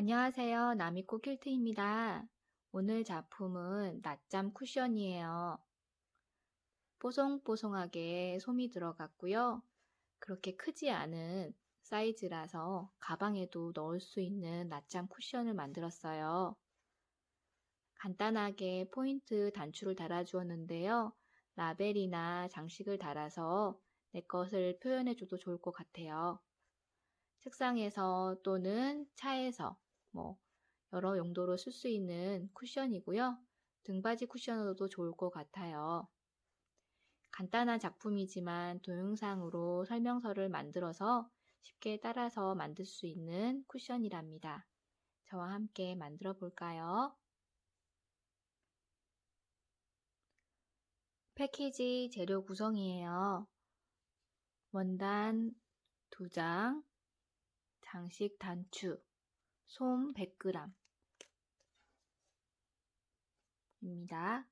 안녕하세요. 나미코 퀼트입니다. 오늘 작품은 낮잠 쿠션이에요. 뽀송뽀송하게 솜이 들어갔고요. 그렇게 크지 않은 사이즈라서 가방에도 넣을 수 있는 낮잠 쿠션을 만들었어요. 간단하게 포인트 단추를 달아주었는데요. 라벨이나 장식을 달아서 내 것을 표현해줘도 좋을 것 같아요. 책상에서 또는 차에서 여러 용도로 쓸 수 있는 쿠션이고요. 등받이 쿠션으로도 좋을 것 같아요. 간단한 작품이지만 동영상으로 설명서를 만들어서 쉽게 따라서 만들 수 있는 쿠션이랍니다. 저와 함께 만들어 볼까요? 패키지 재료 구성이에요. 원단 2장, 장식 단추, 솜 100g 입니다.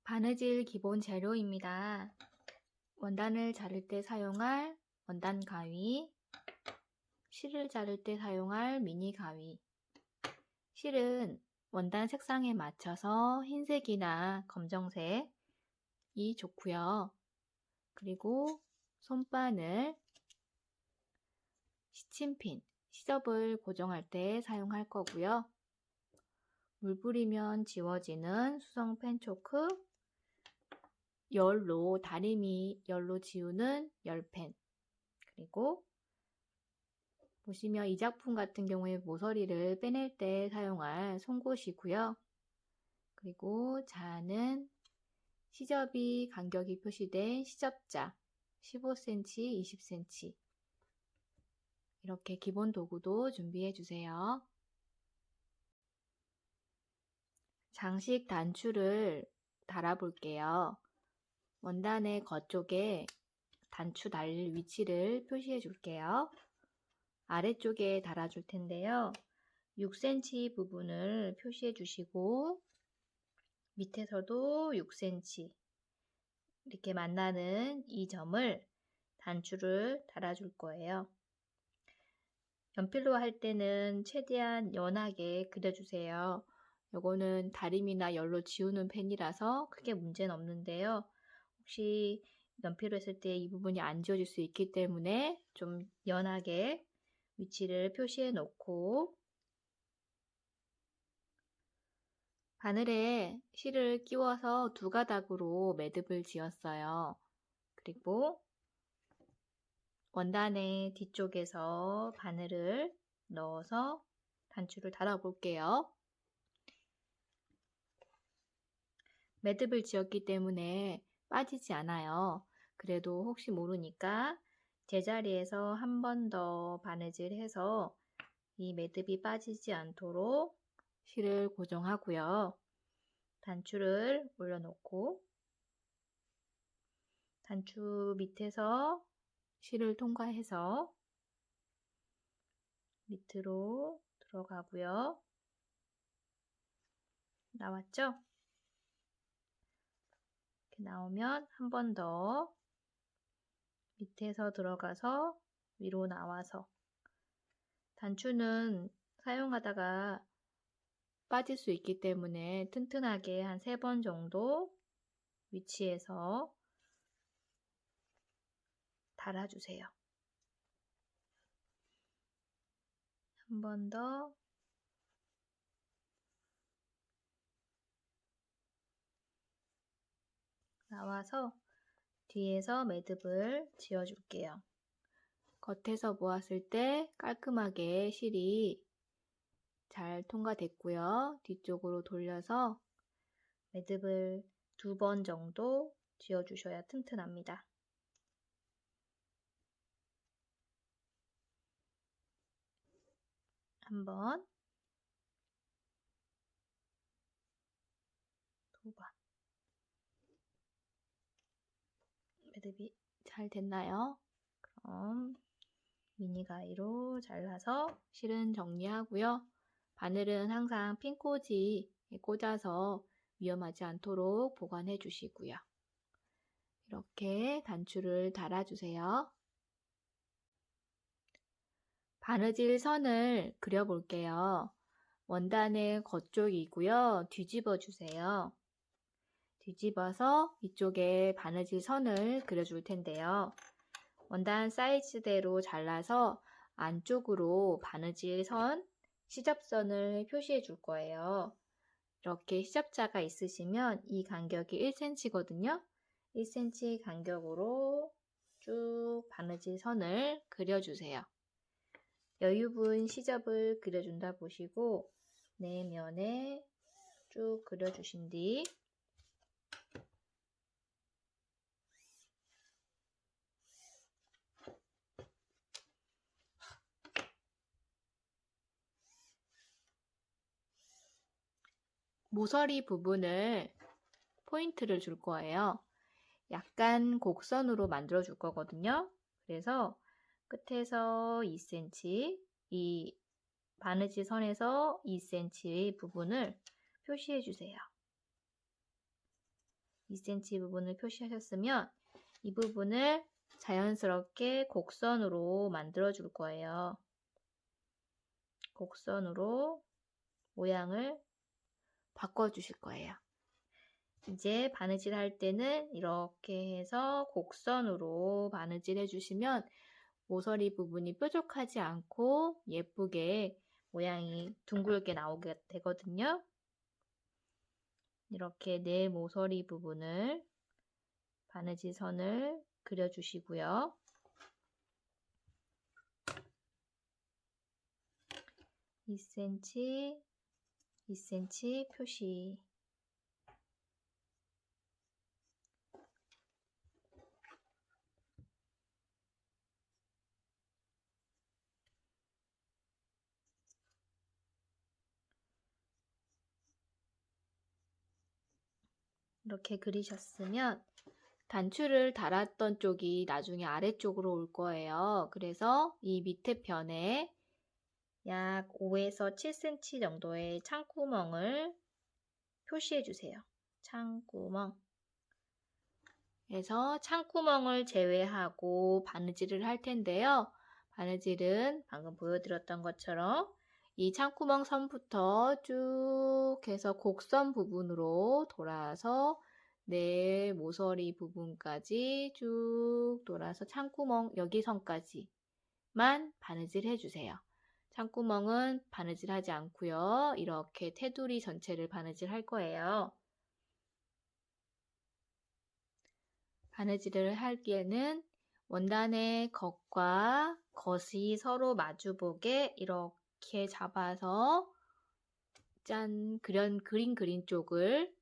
바느질 기본 재료입니다. 원단을 자를 때 사용할 원단 가위, 실을 자를 때 사용할 미니 가위. 실은 원단 색상에 맞춰서 흰색이나 검정색이 좋고요. 그리고 솜바늘, 시침핀, 시접을 고정할 때 사용할 거고요. 물 뿌리면 지워지는 수성 펜초크, 열로 다리미 열로 지우는 열펜, 그리고 보시면 이 작품 같은 경우에 모서리를 빼낼 때 사용할 송곳이고요. 그리고 자는 시접이 간격이 표시된 시접자 15cm, 20cm 이렇게 기본 도구도 준비해 주세요. 장식 단추를 달아 볼게요. 원단의 겉쪽에 단추 달릴 위치를 표시해 줄게요. 아래쪽에 달아줄 텐데요. 6cm 부분을 표시해 주시고 밑에서도 6cm 이렇게 만나는 이 점을 단추를 달아줄 거예요. 연필로 할 때는 최대한 연하게 그려주세요. 요거는 다림이나 열로 지우는 펜이라서 크게 문제는 없는데요. 혹시 연필로 했을 때 이 부분이 안 지워질 수 있기 때문에 좀 연하게 위치를 표시해 놓고 바늘에 실을 끼워서 두 가닥으로 매듭을 지었어요. 그리고 원단의 뒤쪽에서 바늘을 넣어서 단추를 달아 볼게요. 매듭을 지었기 때문에 빠지지 않아요. 그래도 혹시 모르니까 제자리에서 한 번 더 바느질해서 이 매듭이 빠지지 않도록 실을 고정하고요. 단추를 올려놓고 단추 밑에서 실을 통과해서 밑으로 들어가고요. 나왔죠? 이렇게 나오면 한 번 더 밑에서 들어가서 위로 나와서 단추는 사용하다가 빠질 수 있기 때문에 튼튼하게 한 3번 정도 위치에서 달아주세요. 한 번 더 나와서 뒤에서 매듭을 지어줄게요. 겉에서 모았을 때 깔끔하게 실이 잘 통과됐고요. 뒤쪽으로 돌려서 매듭을 2번 정도 지어주셔야 튼튼합니다. 한 번, 2번. 매듭이 잘 됐나요? 그럼 미니 가위로 잘라서 실은 정리하고요. 바늘은 항상 핀꽂이에 꽂아서 위험하지 않도록 보관해 주시고요. 이렇게 단추를 달아주세요. 바느질 선을 그려볼게요. 원단의 겉쪽이고요. 뒤집어 주세요. 뒤집어서 이쪽에 바느질 선을 그려줄 텐데요. 원단 사이즈대로 잘라서 안쪽으로 바느질 선, 시접선을 표시해 줄 거예요. 이렇게 시접자가 있으시면 이 간격이 1cm거든요. 1cm 간격으로 쭉 바느질 선을 그려주세요. 여유분 시접을 그려준다 보시고 내면에 쭉 그려주신 뒤 모서리 부분을 포인트를 줄 거예요. 약간 곡선으로 만들어 줄 거거든요. 그래서 끝에서 2cm, 이 바느질 선에서 2cm 부분을 표시해 주세요. 2cm 부분을 표시하셨으면 이 부분을 자연스럽게 곡선으로 만들어 줄 거예요. 곡선으로 모양을 바꿔 주실 거예요. 이제 바느질 할 때는 이렇게 해서 곡선으로 바느질 해주시면 모서리 부분이 뾰족하지 않고 예쁘게 모양이 둥글게 나오게 되거든요. 이렇게 내 모서리 부분을 바느질 선을 그려주시고요. 2cm, 2cm 표시. 이렇게 그리셨으면 단추를 달았던 쪽이 나중에 아래쪽으로 올 거예요. 그래서 이 밑에 편에 약 5에서 7cm 정도의 창구멍을 표시해 주세요. 창구멍. 그래서 창구멍을 제외하고 바느질을 할 텐데요. 바느질은 방금 보여드렸던 것처럼 이 창구멍 선부터 쭉 해서 곡선 부분으로 돌아서 내 모서리 부분까지 쭉 돌아서 창구멍 여기 선까지만 바느질 해주세요. 창구멍은 바느질 하지 않고요. 이렇게 테두리 전체를 바느질 할 거예요. 바느질을 할 때는 원단의 겉과 겉이 서로 마주보게 이렇게 잡아서 짠 그린 쪽을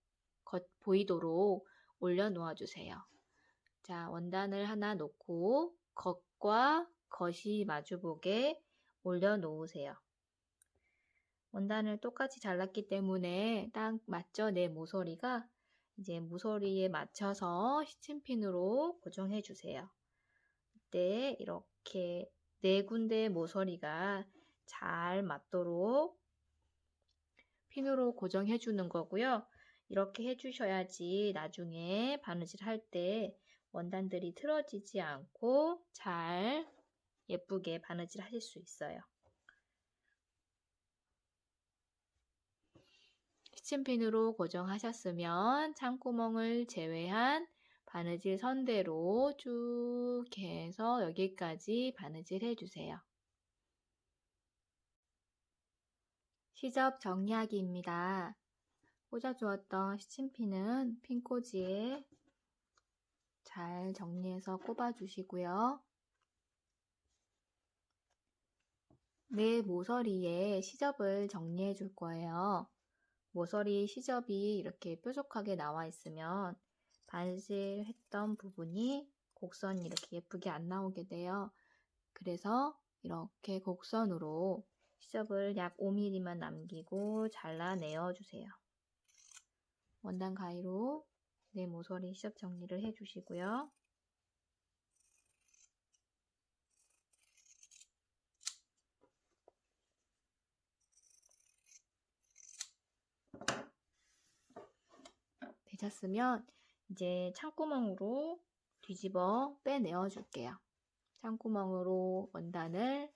겉 보이도록 올려 놓아 주세요. 자, 원단을 하나 놓고 겉과 겉이 마주보게 올려 놓으세요. 원단을 똑같이 잘랐기 때문에 딱 맞죠? 내 모서리가 이제 모서리에 맞춰서 시침핀으로 고정해 주세요. 이때 이렇게 네 군데 모서리가 잘 맞도록 핀으로 고정해 주는 거고요. 이렇게 해 주셔야지 나중에 바느질 할 때 원단들이 틀어지지 않고 잘 예쁘게 바느질 하실 수 있어요. 시침핀으로 고정하셨으면 창구멍을 제외한 바느질 선대로 쭉 해서 여기까지 바느질 해주세요. 시접 정리하기입니다. 꽂아주었던 시침핀은 핀꽂이에 잘 정리해서 꼽아주시고요. 내 모서리에 시접을 정리해 줄 거예요. 모서리 시접이 이렇게 뾰족하게 나와 있으면 바느질했던 부분이 곡선이 이렇게 예쁘게 안 나오게 돼요. 그래서 이렇게 곡선으로 시접을 약 5mm만 남기고 잘라내어 주세요. 원단 가위로 내 모서리 시접 정리를 해 주시고요. 되셨으면 이제 창구멍으로 뒤집어 빼내어 줄게요. 창구멍으로 원단을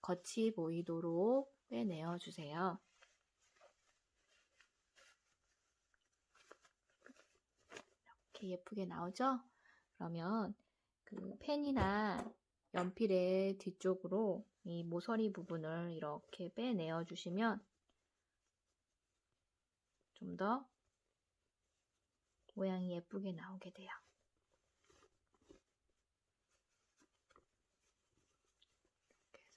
겉이 보이도록 빼내어 주세요. 이렇게 예쁘게 나오죠? 그러면 그 펜이나 연필의 뒤쪽으로 이 모서리 부분을 이렇게 빼내어 주시면 좀 더 모양이 예쁘게 나오게 돼요.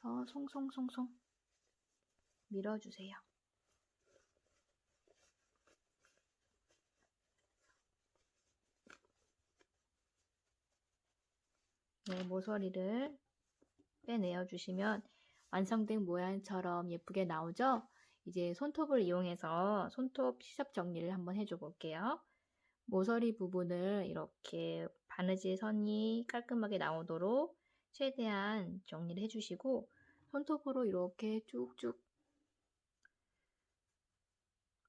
그래서 송송송송 밀어주세요. 네, 모서리를 빼내어 주시면 완성된 모양처럼 예쁘게 나오죠? 이제 손톱을 이용해서 손톱 시접 정리를 한번 해줘 볼게요. 모서리 부분을 이렇게 바느질 선이 깔끔하게 나오도록 최대한 정리를 해주시고 손톱으로 이렇게 쭉쭉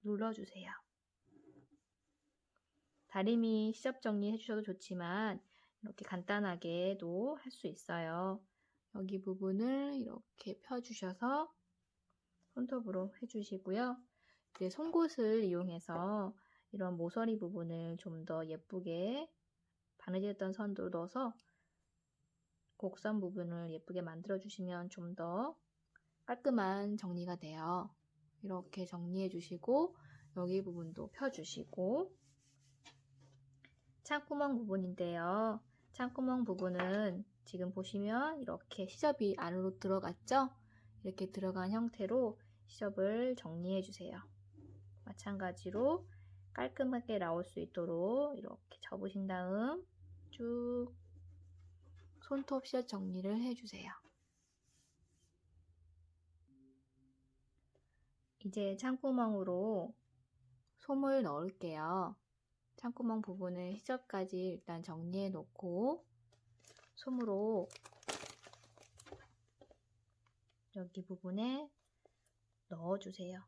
눌러주세요. 다리미 시접 정리해 주셔도 좋지만 이렇게 간단하게도 할 수 있어요. 여기 부분을 이렇게 펴주셔서 손톱으로 해주시고요. 이제 송곳을 이용해서 이런 모서리 부분을 좀 더 예쁘게 바느질했던 선도 넣어서 곡선 부분을 예쁘게 만들어 주시면 좀 더 깔끔한 정리가 돼요. 이렇게 정리해 주시고 여기 부분도 펴주시고 창구멍 부분인데요. 창구멍 부분은 지금 보시면 이렇게 시접이 안으로 들어갔죠? 이렇게 들어간 형태로 시접을 정리해 주세요. 마찬가지로 깔끔하게 나올 수 있도록 이렇게 접으신 다음 쭉 손톱 시접 정리를 해주세요. 이제 창구멍으로 솜을 넣을게요. 창구멍 부분을 시접까지 일단 정리해 놓고 솜으로 여기 부분에 넣어주세요.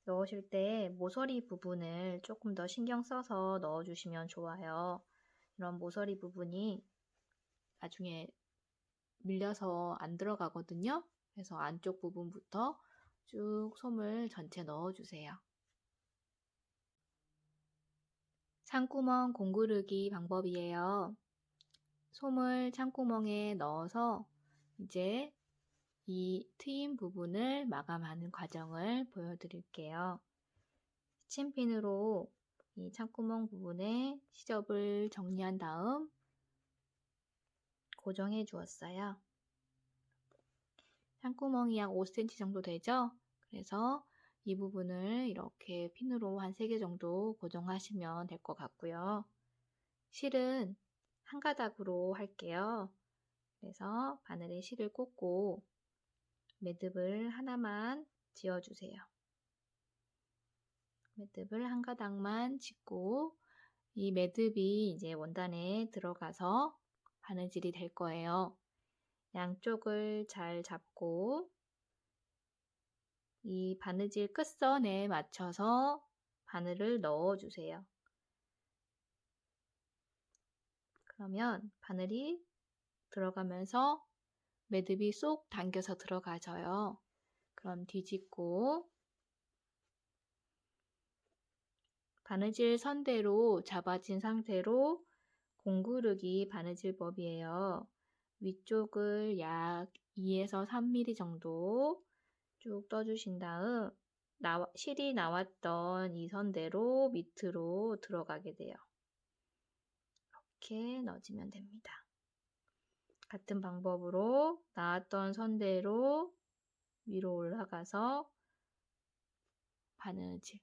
넣으실 때 모서리 부분을 조금 더 신경 써서 넣어주시면 좋아요. 이런 모서리 부분이 나중에 밀려서 안 들어가거든요. 그래서 안쪽 부분부터 쭉 솜을 전체 넣어주세요. 창구멍 공구르기 방법이에요. 솜을 창구멍에 넣어서 이제 이 트임 부분을 마감하는 과정을 보여드릴게요. 스친핀으로 이 창구멍 부분에 시접을 정리한 다음 고정해 주었어요. 창구멍이 약 5cm 정도 되죠? 그래서 이 부분을 이렇게 핀으로 한 3개 정도 고정하시면 될 것 같고요. 실은 한 가닥으로 할게요. 그래서 바늘에 실을 꽂고 매듭을 하나만 지어주세요. 매듭을 한 가닥만 짓고 이 매듭이 이제 원단에 들어가서 바느질이 될 거예요. 양쪽을 잘 잡고 이 바느질 끝선에 맞춰서 바늘을 넣어주세요. 그러면 바늘이 들어가면서 매듭이 쏙 당겨서 들어가져요. 그럼 뒤집고 바느질 선대로 잡아진 상태로 공구르기 바느질법이에요. 위쪽을 약 2에서 3mm 정도 쭉 떠주신 다음 실이 나왔던 이 선대로 밑으로 들어가게 돼요. 이렇게 넣어주면 됩니다. 같은 방법으로 나왔던 선대로 위로 올라가서 바느질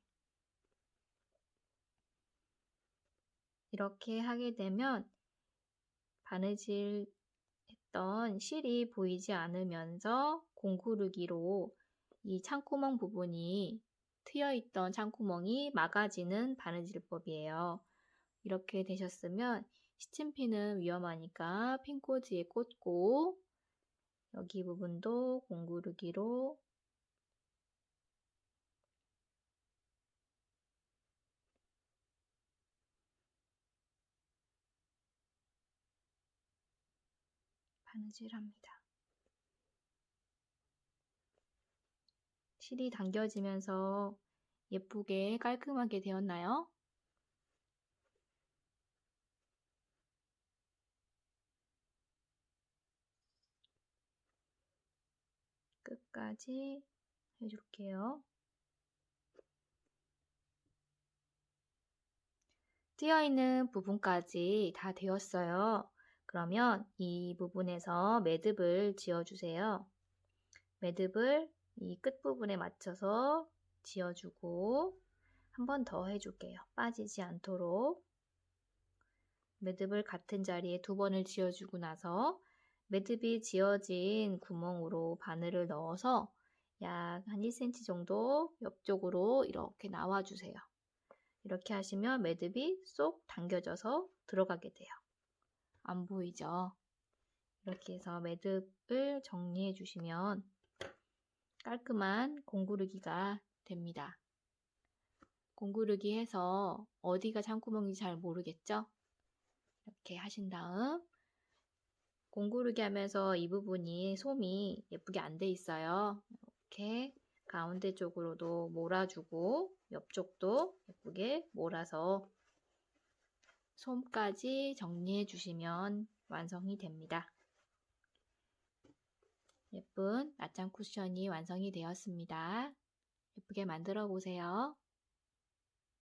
이렇게 하게 되면 바느질 했던 실이 보이지 않으면서 공구르기로 이 창구멍 부분이 트여있던 창구멍이 막아지는 바느질법이에요. 이렇게 되셨으면 스친핀은 위험하니까 핀꽂이에 꽂고 여기 부분도 공구르기로 바느질합니다. 실이 당겨지면서 예쁘게 깔끔하게 되었나요? 끝까지 해줄게요. 띄어있는 부분까지 다 되었어요. 그러면 이 부분에서 매듭을 지어주세요. 매듭을 이 끝부분에 맞춰서 지어주고 한 번 더 해줄게요. 빠지지 않도록. 매듭을 같은 자리에 2번을 지어주고 나서 매듭이 지어진 구멍으로 바늘을 넣어서 약 한 1cm 정도 옆쪽으로 이렇게 나와주세요. 이렇게 하시면 매듭이 쏙 당겨져서 들어가게 돼요. 안 보이죠? 이렇게 해서 매듭을 정리해 주시면 깔끔한 공구르기가 됩니다. 공구르기 해서 어디가 참구멍인지 잘 모르겠죠? 이렇게 하신 다음 공구르기 하면서 이 부분이 솜이 예쁘게 안 돼 있어요. 이렇게 가운데 쪽으로도 몰아주고 옆쪽도 예쁘게 몰아서 솜까지 정리해 주시면 완성이 됩니다. 예쁜 낫장 쿠션이 완성이 되었습니다. 예쁘게 만들어 보세요.